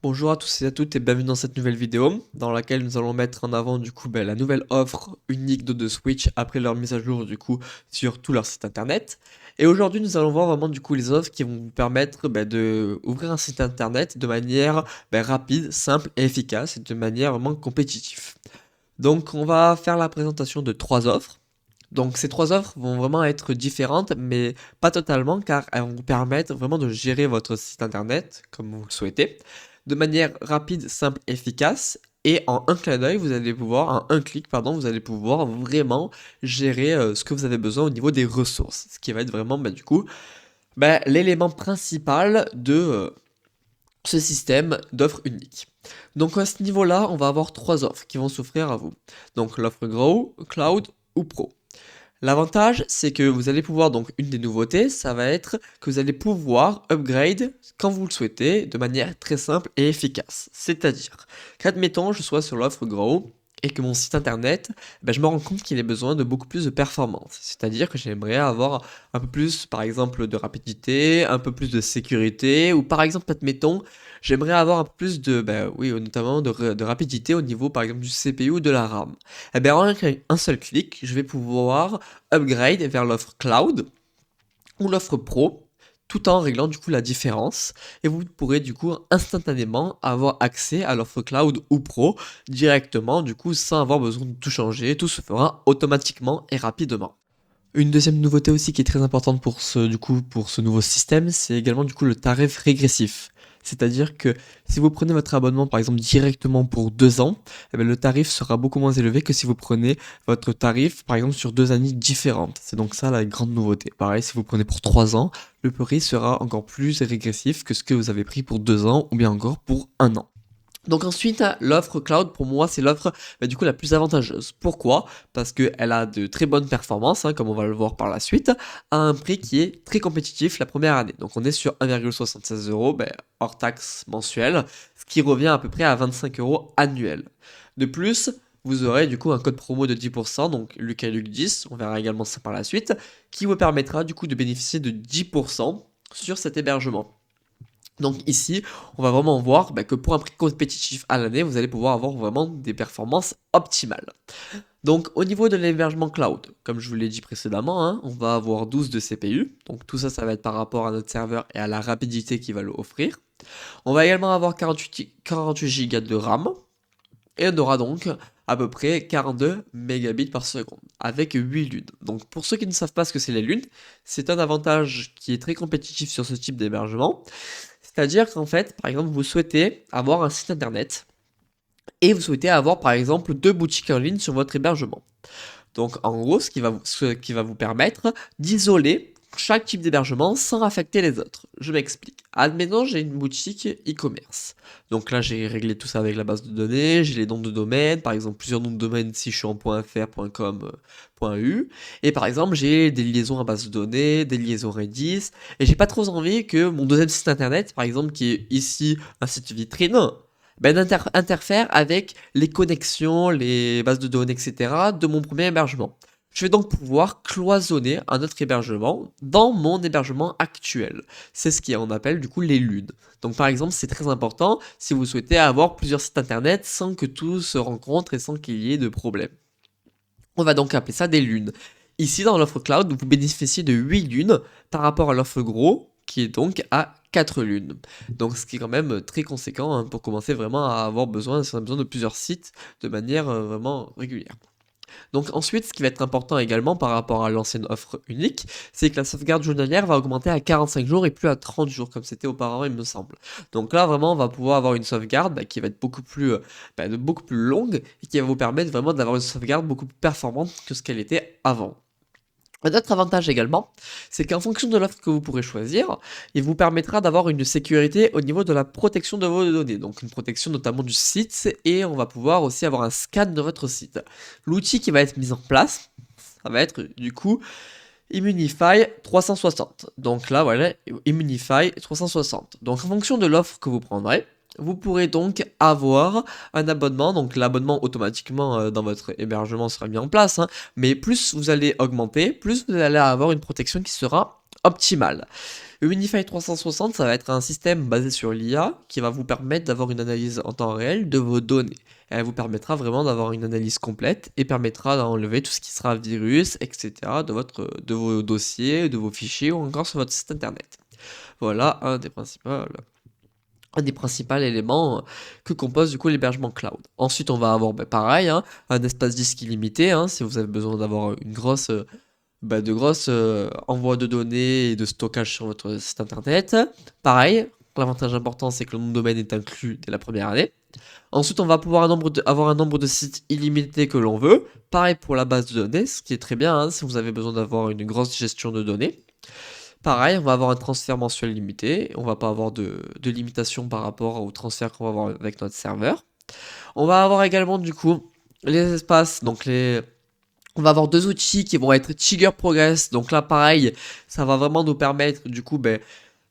Bonjour à tous et à toutes et bienvenue dans cette nouvelle vidéo dans laquelle nous allons mettre en avant la nouvelle offre unique de Switch après leur mise à jour sur tout leur site internet. Et aujourd'hui nous allons voir vraiment les offres qui vont vous permettre de ouvrir un site internet de manière rapide, simple et efficace et de manière vraiment compétitive. Donc on va faire la présentation de trois offres. Donc ces trois offres vont vraiment être différentes, mais pas totalement, car elles vont vous permettre vraiment de gérer votre site internet comme vous le souhaitez, de manière rapide, simple, efficace. Et en un clin d'œil, vous allez pouvoir, en un clic, pardon, vous allez pouvoir vraiment gérer ce que vous avez besoin au niveau des ressources. Ce qui va être vraiment, l'élément principal de ce système d'offres uniques. Donc à ce niveau-là, on va avoir trois offres qui vont s'offrir à vous. Donc l'offre Grow, Cloud ou Pro. L'avantage, c'est que vous allez pouvoir, donc une des nouveautés, ça va être que vous allez pouvoir upgrade quand vous le souhaitez de manière très simple et efficace. C'est-à-dire qu'admettons, je sois sur l'offre Grow et que mon site internet, je me rends compte qu'il a besoin de beaucoup plus de performance. C'est-à-dire que j'aimerais avoir un peu plus, par exemple, de rapidité, un peu plus de sécurité, ou par exemple, admettons, j'aimerais avoir un peu plus de, oui, notamment de rapidité au niveau, par exemple, du CPU ou de la RAM. Eh bien, en un seul clic, je vais pouvoir upgrade vers l'offre cloud ou l'offre pro, tout en réglant la différence. Et vous pourrez instantanément avoir accès à l'offre cloud ou pro directement sans avoir besoin de tout changer. Tout se fera automatiquement et rapidement. Une deuxième nouveauté aussi qui est très importante pour ce nouveau système, c'est également le tarif régressif. C'est-à-dire que si vous prenez votre abonnement par exemple directement pour 2 ans, le tarif sera beaucoup moins élevé que si vous prenez votre tarif par exemple sur 2 années différentes. C'est donc ça la grande nouveauté. Pareil, si vous prenez pour 3 ans, le prix sera encore plus régressif que ce que vous avez pris pour 2 ans ou bien encore pour 1 an. Donc ensuite, l'offre cloud, pour moi, c'est l'offre la plus avantageuse. Pourquoi? Parce qu'elle a de très bonnes performances, comme on va le voir par la suite, à un prix qui est très compétitif la première année. Donc on est sur 1,76 € hors taxe mensuelle, ce qui revient à peu près à 25 € annuels. De plus, vous aurez un code promo de 10%, donc LucaLuc10, on verra également ça par la suite, qui vous permettra de bénéficier de 10% sur cet hébergement. Donc ici, on va vraiment voir que pour un prix compétitif à l'année, vous allez pouvoir avoir vraiment des performances optimales. Donc au niveau de l'hébergement cloud, comme je vous l'ai dit précédemment, on va avoir 12 de CPU. Donc tout ça, ça va être par rapport à notre serveur et à la rapidité qu'il va l'offrir. On va également avoir 48 Go de RAM. Et on aura donc à peu près 42 mégabits par seconde, avec 8 lunes. Donc pour ceux qui ne savent pas ce que c'est les lunes, c'est un avantage qui est très compétitif sur ce type d'hébergement. C'est-à-dire qu'en fait, par exemple, vous souhaitez avoir un site internet et vous souhaitez avoir par exemple 2 boutiques en ligne sur votre hébergement. Donc en gros, ce qui va vous permettre d'isoler chaque type d'hébergement sans affecter les autres. Je m'explique. Admettons, j'ai une boutique e-commerce. Donc là, j'ai réglé tout ça avec la base de données, j'ai les noms de domaine, par exemple plusieurs noms de domaine si je suis en .fr, .com, .eu. Et par exemple, j'ai des liaisons à base de données, des liaisons Redis, et j'ai pas trop envie que mon deuxième site internet, par exemple, qui est ici un site vitrine, interfère avec les connexions, les bases de données, etc. de mon premier hébergement. Je vais donc pouvoir cloisonner un autre hébergement dans mon hébergement actuel. C'est ce qu'on appelle les lunes. Donc par exemple, c'est très important si vous souhaitez avoir plusieurs sites internet sans que tout se rencontre et sans qu'il y ait de problème. On va donc appeler ça des lunes. Ici, dans l'offre cloud, vous bénéficiez de 8 lunes par rapport à l'offre gros, qui est donc à 4 lunes. Donc, ce qui est quand même très conséquent pour commencer vraiment à avoir besoin, si on a besoin de plusieurs sites de manière vraiment régulière. Donc ensuite, ce qui va être important également par rapport à l'ancienne offre unique, c'est que la sauvegarde journalière va augmenter à 45 jours et plus à 30 jours, comme c'était auparavant, il me semble. Donc là, vraiment, on va pouvoir avoir une sauvegarde qui va être beaucoup plus longue et qui va vous permettre vraiment d'avoir une sauvegarde beaucoup plus performante que ce qu'elle était avant. Un autre avantage également, c'est qu'en fonction de l'offre que vous pourrez choisir, il vous permettra d'avoir une sécurité au niveau de la protection de vos données, donc une protection notamment du site, et on va pouvoir aussi avoir un scan de votre site. L'outil qui va être mis en place, ça va être Immunify 360. Donc là, voilà, Immunify 360. Donc en fonction de l'offre que vous prendrez, vous pourrez donc avoir un abonnement. Donc l'abonnement automatiquement dans votre hébergement sera mis en place. Mais plus vous allez augmenter, plus vous allez avoir une protection qui sera optimale. Humidify 360, ça va être un système basé sur l'IA qui va vous permettre d'avoir une analyse en temps réel de vos données. Elle vous permettra vraiment d'avoir une analyse complète et permettra d'enlever tout ce qui sera virus, etc. de vos dossiers, de vos fichiers ou encore sur votre site internet. Voilà un des principaux éléments que compose du coup l'hébergement cloud. Ensuite, on va avoir pareil, hein, un espace disque illimité, hein, si vous avez besoin d'avoir une grosse envois de données et de stockage sur votre site internet. Pareil, l'avantage important c'est que le nom de domaine est inclus dès la première année. Ensuite, on va pouvoir avoir un nombre de sites illimité que l'on veut. Pareil pour la base de données, ce qui est très bien hein, si vous avez besoin d'avoir une grosse gestion de données. Pareil, on va avoir un transfert mensuel limité. On va pas avoir de limitation par rapport au transfert qu'on va avoir avec notre serveur. On va avoir également du coup les espaces, on va avoir deux outils qui vont être Trigger Progress. Donc là, pareil, ça va vraiment nous permettre du coup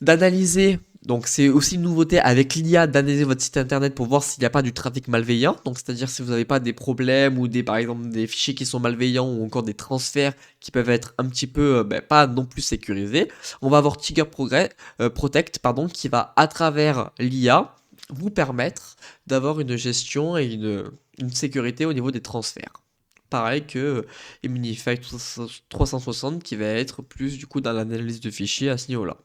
d'analyser. Donc c'est aussi une nouveauté avec l'IA d'analyser votre site internet pour voir s'il n'y a pas du trafic malveillant. Donc c'est-à-dire si vous n'avez pas des problèmes ou par exemple des fichiers qui sont malveillants ou encore des transferts qui peuvent être un petit peu pas non plus sécurisés. On va avoir Trigger Protect qui va à travers l'IA vous permettre d'avoir une gestion et une sécurité au niveau des transferts. Pareil que Immunify 360 qui va être plus du coup dans l'analyse de fichiers à ce niveau-là.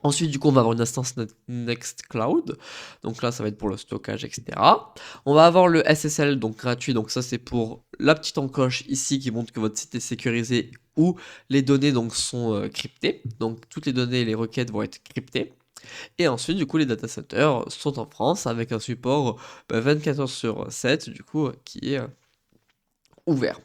Ensuite, du coup, on va avoir une instance Nextcloud. Donc là, ça va être pour le stockage, etc. On va avoir le SSL, donc gratuit. Donc ça, c'est pour la petite encoche ici qui montre que votre site est sécurisé ou les données donc sont cryptées. Donc toutes les données et les requêtes vont être cryptées. Et ensuite, du coup, les data centers sont en France avec un support 24 heures sur 7, du coup, qui est ouvert.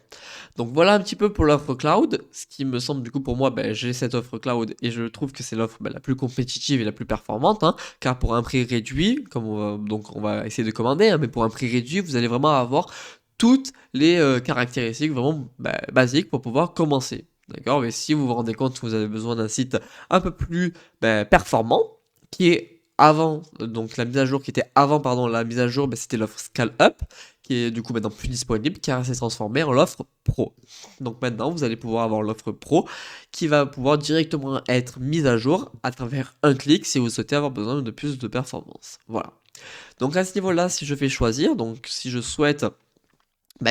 Donc voilà un petit peu pour l'offre cloud, ce qui me semble du coup pour moi, j'ai cette offre cloud et je trouve que c'est l'offre la plus compétitive et la plus performante, hein, car pour un prix réduit, on va essayer de commander, hein, mais pour un prix réduit, vous allez vraiment avoir toutes les caractéristiques vraiment basiques pour pouvoir commencer. D'accord. Mais si vous vous rendez compte que vous avez besoin d'un site un peu plus performant, qui est avant, donc la mise à jour qui était avant, pardon, la mise à jour, c'était l'offre Scale Up, qui est du coup maintenant plus disponible, car elle s'est transformée en l'offre Pro. Donc maintenant, vous allez pouvoir avoir l'offre Pro, qui va pouvoir directement être mise à jour à travers un clic si vous souhaitez avoir besoin de plus de performance. Voilà. Donc à ce niveau-là, si je fais choisir, donc si je souhaite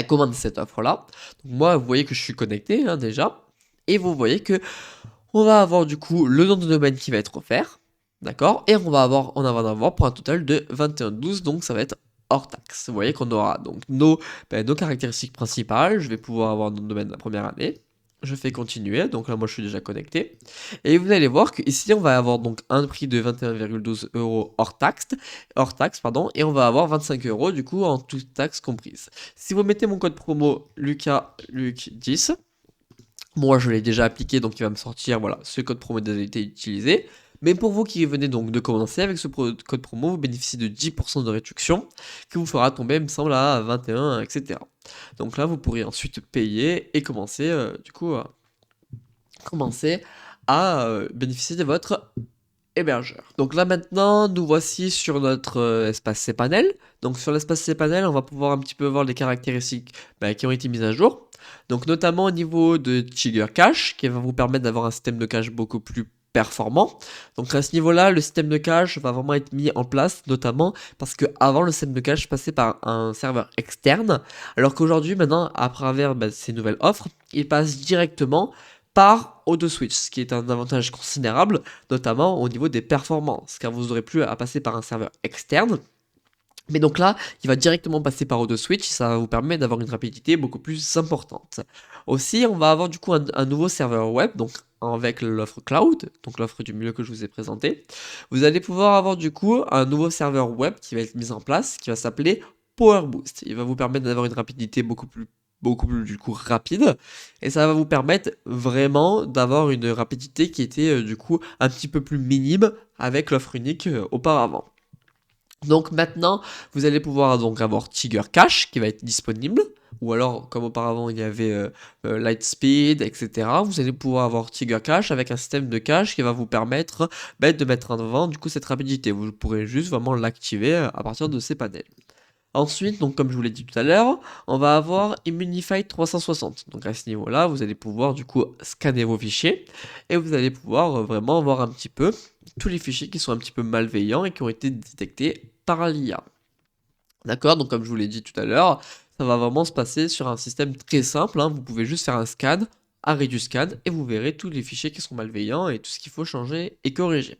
commander cette offre-là, moi, vous voyez que je suis connecté hein, déjà, et vous voyez que on va avoir du coup le nom de domaine qui va être offert. D'accord. Et on va en avoir pour un total de 21,12, donc ça va être hors taxe. Vous voyez qu'on aura donc nos caractéristiques principales. Je vais pouvoir avoir notre domaine de la première année. Je fais continuer, donc là moi je suis déjà connecté. Et vous allez voir qu'ici on va avoir donc un prix de 21,12 € hors taxe, et on va avoir 25 € du coup en toute taxe comprise. Si vous mettez mon code promo Luc10, moi je l'ai déjà appliqué donc il va me sortir voilà ce code promo déjà été utilisé. Mais pour vous qui venez donc de commencer avec ce code promo, vous bénéficiez de 10% de réduction qui vous fera tomber, il me semble, à 21, etc. Donc là, vous pourrez ensuite payer et commencer à bénéficier de votre hébergeur. Donc là maintenant, nous voici sur notre espace cPanel. Donc sur l'espace cPanel, on va pouvoir un petit peu voir les caractéristiques qui ont été mises à jour. Donc notamment au niveau de Trigger Cache, qui va vous permettre d'avoir un système de cache beaucoup plus performant. Donc à ce niveau-là, le système de cache va vraiment être mis en place, notamment parce que avant le système de cache passait par un serveur externe, alors qu'aujourd'hui, maintenant, à travers ces nouvelles offres, il passe directement par AutoSwitch, ce qui est un avantage considérable, notamment au niveau des performances, car vous n'aurez plus à passer par un serveur externe. Mais donc là, il va directement passer par AutoSwitch, ça va vous permettre d'avoir une rapidité beaucoup plus importante. Aussi, on va avoir du coup un nouveau serveur web, donc avec l'offre cloud, donc l'offre du milieu que je vous ai présenté. Vous allez pouvoir avoir du coup un nouveau serveur web qui va être mis en place, qui va s'appeler PowerBoost. Il va vous permettre d'avoir une rapidité beaucoup plus du coup rapide, et ça va vous permettre vraiment d'avoir une rapidité qui était du coup un petit peu plus minime avec l'offre unique auparavant. Donc maintenant, vous allez pouvoir donc avoir Trigger Cache qui va être disponible, ou alors comme auparavant il y avait Lightspeed, etc. Vous allez pouvoir avoir Trigger Cache avec un système de cache qui va vous permettre de mettre en avant du coup cette rapidité. Vous pourrez juste vraiment l'activer à partir de ces panels. Ensuite, donc comme je vous l'ai dit tout à l'heure, on va avoir Immunify 360. Donc à ce niveau-là, vous allez pouvoir du coup scanner vos fichiers et vous allez pouvoir vraiment voir un petit peu tous les fichiers qui sont un petit peu malveillants et qui ont été détectés par l'IA. D'accord? Donc comme je vous l'ai dit tout à l'heure, ça va vraiment se passer sur un système très simple, hein. Vous pouvez juste faire un scan, arrêt du scan, et vous verrez tous les fichiers qui sont malveillants et tout ce qu'il faut changer et corriger.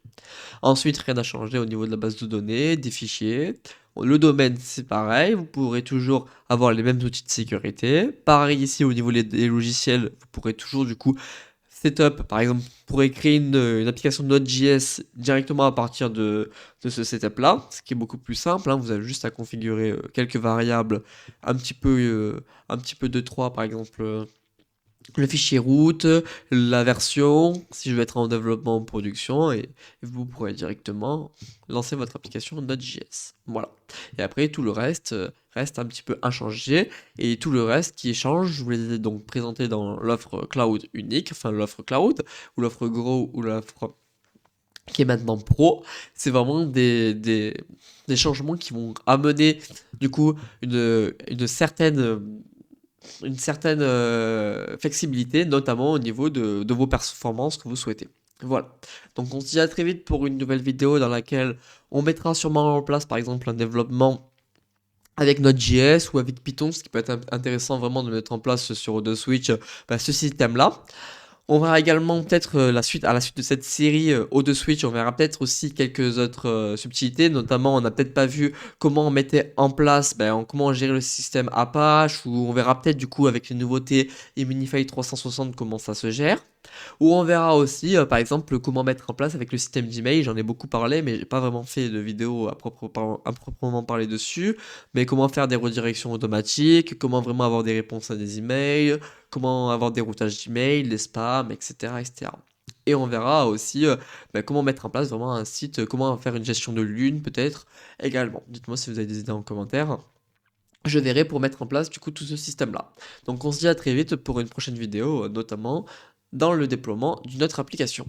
Ensuite, rien à changer au niveau de la base de données, des fichiers. Le domaine, c'est pareil, vous pourrez toujours avoir les mêmes outils de sécurité. Pareil ici, au niveau des logiciels, vous pourrez toujours du coup setup, par exemple, vous pourrez créer une application Node.js directement à partir de ce setup-là, ce qui est beaucoup plus simple, hein. Vous avez juste à configurer quelques variables, un petit peu de 3, par exemple, le fichier root, la version, si je veux être en développement en production, et vous pourrez directement lancer votre application Node.js. Voilà. Et après, tout le reste reste un petit peu inchangé, et tout le reste qui change, je vous les ai donc présenté dans l'offre cloud unique, enfin l'offre cloud, ou l'offre Grow, ou l'offre qui est maintenant pro. C'est vraiment des changements qui vont amener du coup une certaine flexibilité, notamment au niveau de vos performances que vous souhaitez. Voilà. Donc on se dit à très vite pour une nouvelle vidéo dans laquelle on mettra sûrement en place par exemple un développement avec Node.js ou avec Python, ce qui peut être intéressant vraiment de mettre en place sur OdoSwitch ce système-là. On verra également peut-être à la suite de cette série OdoSwitch, on verra peut-être aussi quelques autres subtilités, notamment on n'a peut-être pas vu comment on mettait en place, comment gérer le système Apache, ou on verra peut-être du coup avec les nouveautés Immunify 360 comment ça se gère. Ou on verra aussi par exemple comment mettre en place avec le système d'email, j'en ai beaucoup parlé mais j'ai pas vraiment fait de vidéo à proprement parler dessus, mais comment faire des redirections automatiques, comment vraiment avoir des réponses à des emails, comment avoir des routages d'emails, des spams, etc., etc. Et on verra aussi comment mettre en place vraiment un site, comment faire une gestion de lune peut-être également. Dites-moi si vous avez des idées en commentaire. Je verrai pour mettre en place du coup tout ce système-là. Donc on se dit à très vite pour une prochaine vidéo, notamment dans le déploiement d'une autre application.